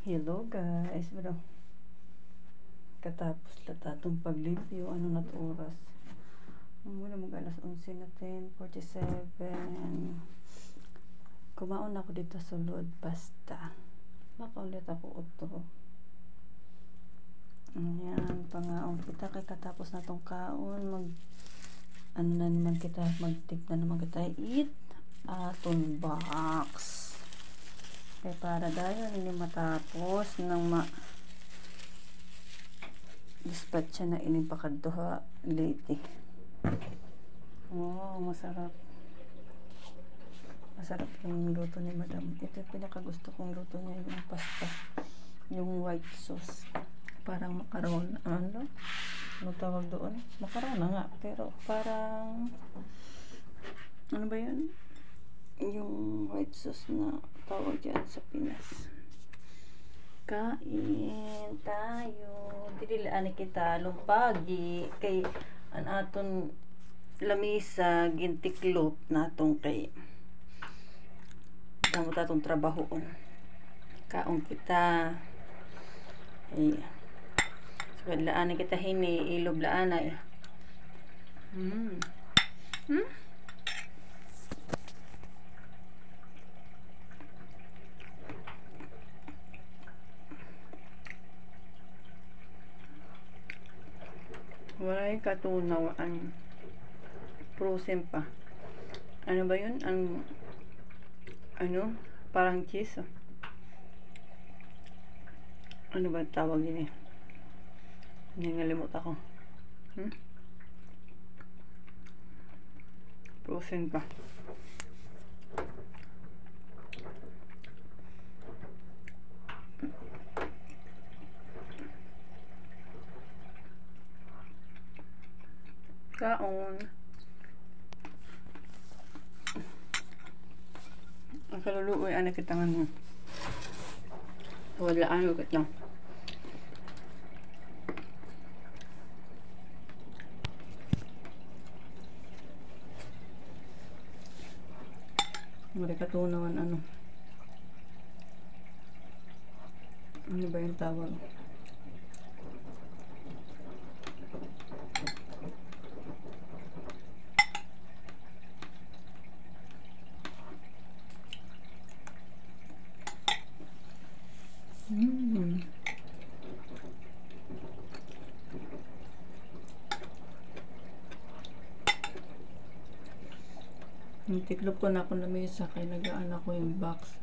Hello guys, bro. Katapos latatong pag-review, ano na to oras? Muna mag-alas 11 na 10:47. Kumaon ako dito sa sulod, basta. Baka ulit ako utro. Ayan, pangaon kita kay katapos na tong kaon, ano na naman kita, mag-tip na naman kita, eat aton box. Kaya para dayon hindi matapos nang dispatch na ining pakaduha late. Oh, masarap. Masarap yung luto ni madam. Ito yung pinakagusto kong luto niya, yung pasta. Yung white sauce. Parang makaron. Ano tawag doon? Makaron na nga. Pero parang ano ba yun? Yung white sauce na tawag dyan sa Pinas. Kain tayo. Dililaan kita lumpagi kay an aton lamisa gintiklop natong kay damo tatong trabahoon. Kaon kita. Ay. So laan kita hini ilob laan ay. Walay katunaw ang frozen pa. Ano ba yun? Ano? Parang cheese. Oh. Ano ba tawag yun eh? Nangalimot ako. Frozen pa. Kaon. Ang kaluluoy anak kitangan mo. Wala ano kitang. Wala katunawan ano. Ano ba yung tawag? Tiklop ko na ako na mesa kaya nagaan ako yung box.